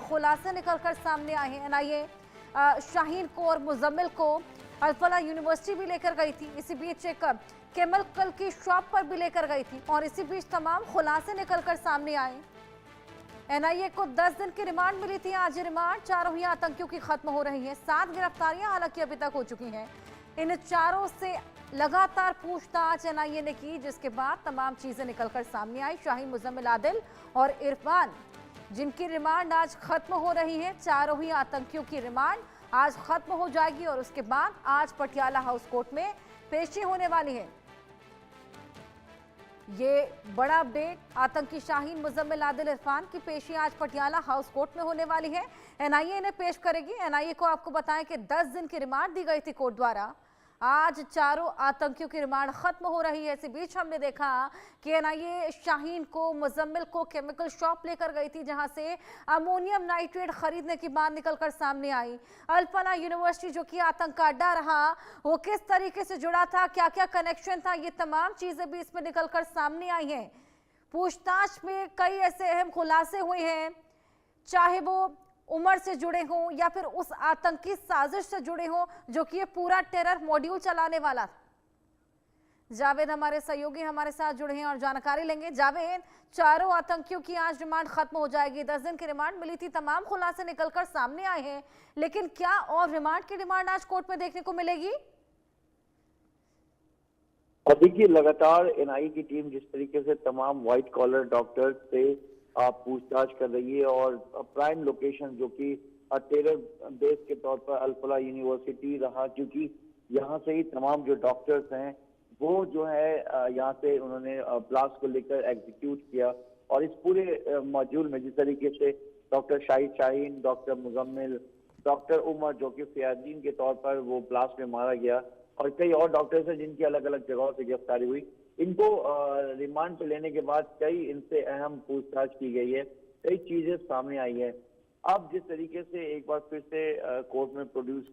खुलासे निकलकर सामने आए हैं। एनआईए शाहीन को और मुजम्मिल को अल-फलाह यूनिवर्सिटी भी लेकर गई थी। इसी बीच एक केमिकल की शॉप पर भी लेकर गई थी और इसी बीच तमाम खुलासे निकलकर सामने आए। एनआईए को 10 दिन की रिमांड मिली थी। आज रिमांड चारों ही आतंकियों की खत्म हो रही है। 7 गिरफ्तारियां हालांकि अभी तक हो चुकी हैं। इन चारों से लगातार पूछताछ एनआईए ने की, जिसके बाद तमाम चीजें निकलकर सामने आई। शाहीन, मुजम्मिल, आदिल और इरफान, जिनकी रिमांड आज खत्म हो रही है। चारों ही आतंकियों की रिमांड आज खत्म हो जाएगी और उसके बाद आज पटियाला हाउस कोर्ट में पेशी होने वाली है। ये बड़ा अपडेट, आतंकी शाहीन, मुजम्मिल, आदिल, इरफान की पेशी आज पटियाला हाउस कोर्ट में होने वाली है। एनआईए इन्हें पेश करेगी। एनआईए को आपको बताएं कि 10 दिन की रिमांड दी गई थी कोर्ट द्वारा। आज चारों आतंकियों की रिमांड खत्म हो रही है। इसी बीच हमने देखा कि एनआईए शाहीन को, मुजम्मिल को केमिकल शॉप लेकर गई थी, जहां से अमोनियम नाइट्रेट खरीदने की बात निकलकर सामने आई। अल-फलाह यूनिवर्सिटी जो कि आतंक का अड्डा रहा, वो किस तरीके से जुड़ा था, क्या क्या कनेक्शन था, ये तमाम चीजें भी इसमें निकलकर सामने आई हैं। पूछताछ में कई ऐसे अहम खुलासे हुए हैं, चाहे वो उमर से जुड़े हों या फिर उस आतंकी साजिश से जुड़े हों जो कि ये पूरा टेरर मॉड्यूल चलाने वाला था। जावेद हमारे सहयोगी हमारे साथ जुड़े हैं और जानकारी लेंगे। जावेद, चारों आतंकियों की आज रिमांड खत्म हो जाएगी। 10 दिन की रिमांड मिली थी, तमाम खुलासे निकलकर सामने आए हैं, लेकिन क्या और रिमांड की डिमांड आज कोर्ट में देखने को मिलेगी? देखिए, लगातार एनआईए की टीम जिस तरीके से तमाम व्हाइट कॉलर डॉक्टर्स से पूछताछ कर रही है और प्राइम लोकेशन जो कि टेरर बेस के तौर पर अल-फलाह यूनिवर्सिटी रहा, क्योंकि यहाँ से ही तमाम जो डॉक्टर्स हैं वो जो है यहाँ से उन्होंने ब्लास्ट को लेकर एग्जीक्यूट किया। और इस पूरे मॉड्यूल में जिस तरीके से doctor Shaheen, doctor Muzammil, doctor Umar जो कि फयादीन के तौर पर वो ब्लास्ट में मारा गया, और कई और डॉक्टर्स हैं जिनकी अलग अलग जगहों से गिरफ्तारी हुई, इनको रिमांड पे लेने के बाद कई इनसे अहम पूछताछ की गई है, कई चीजें सामने आई है। अब जिस तरीके से एक बार फिर से कोर्ट में प्रोड्यूस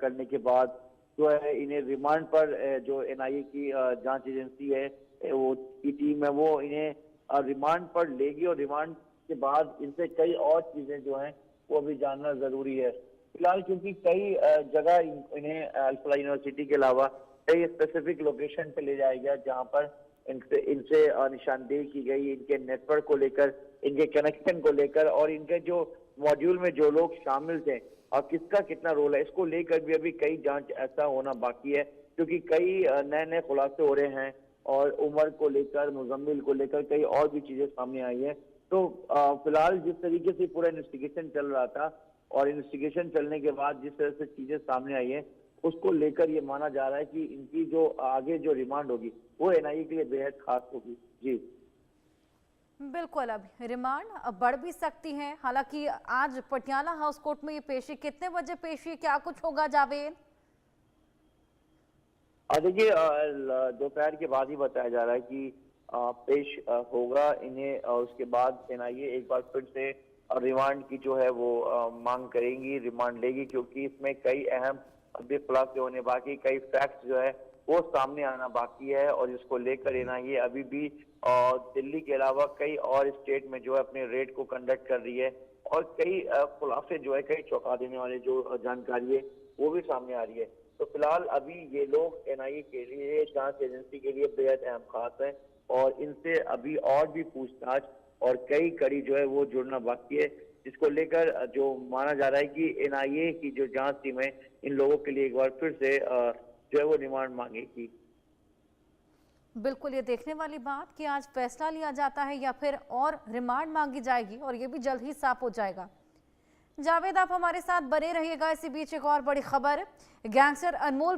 करने के बाद जो है इन्हें रिमांड पर जो एनआईए की जांच एजेंसी है वो की टीम है, वो इन्हें रिमांड पर लेगी और रिमांड के बाद इनसे कई और चीजें जो हैं वो भी जानना जरूरी है। फिलहाल क्योंकि कई जगह इन्हें अल-फलाह यूनिवर्सिटी के अलावा कई स्पेसिफिक लोकेशन पे ले जाया गया, जहां पर इनसे निशानदेही की गई, इनके नेटवर्क को लेकर, इनके कनेक्शन को लेकर और इनके जो मॉड्यूल में जो लोग शामिल थे और किसका कितना रोल है, इसको लेकर भी अभी कई जांच ऐसा होना बाकी है, क्योंकि कई नए नए खुलासे हो रहे हैं और उमर को लेकर, मुजम्मिल को लेकर कई और भी चीजें सामने आई है। तो फिलहाल जिस तरीके से पूरा इन्वेस्टिगेशन चल रहा था और इन्वेस्टिगेशन चलने के बाद जिस तरह से चीजें सामने आई है, उसको लेकर ये माना जा रहा है कि इनकी जो आगे जो रिमांड होगी वो एनआईए के लिए बेहद खास होगी। जी बिल्कुल, अब रिमांड बढ़ भी सकती है। हालांकि आज पटियाला हाउस कोर्ट में ये पेशी, कितने बजे पेशी, क्या कुछ होगा जावेद? देखिए, दोपहर के बाद ही बताया जा रहा है कि पेश होगा इन्हें। उसके बाद एनआईए एक बार फिर से रिमांड की जो है वो मांग करेंगी, रिमांड लेगी, क्योंकि इसमें कई अहम अभी खुलासे होने बाकी, कई फैक्ट्स जो है वो सामने आना बाकी है और इसको लेकर एनआईए अभी भी दिल्ली के अलावा कई और स्टेट में जो है अपने रेड को कंडक्ट कर रही है और कई खुलासे जो है, कई चौंका देने वाले जो जानकारी है वो भी सामने आ रही है। तो फिलहाल अभी ये लोग एनआईए के लिए, जांच एजेंसी के लिए बेहद अहम खास है और इनसे अभी और भी पूछताछ और कई कड़ी जो है वो जुड़ना बाकी है, जिसको लेकर जो माना जा रहा है कि एनआईए की जो जांच टीम है इन लोगों के लिए एक बार फिर से जो है वो रिमांड मांगेगी। बिल्कुल, ये देखने वाली बात कि आज फैसला लिया जाता है या फिर और रिमांड मांगी जाएगी, और ये भी जल्द ही साफ हो जाएगा। जावेद, आप हमारे साथ बने रहिएगा। इसी बीच एक और बड़ी खबर, गैंगस्टर अनमोल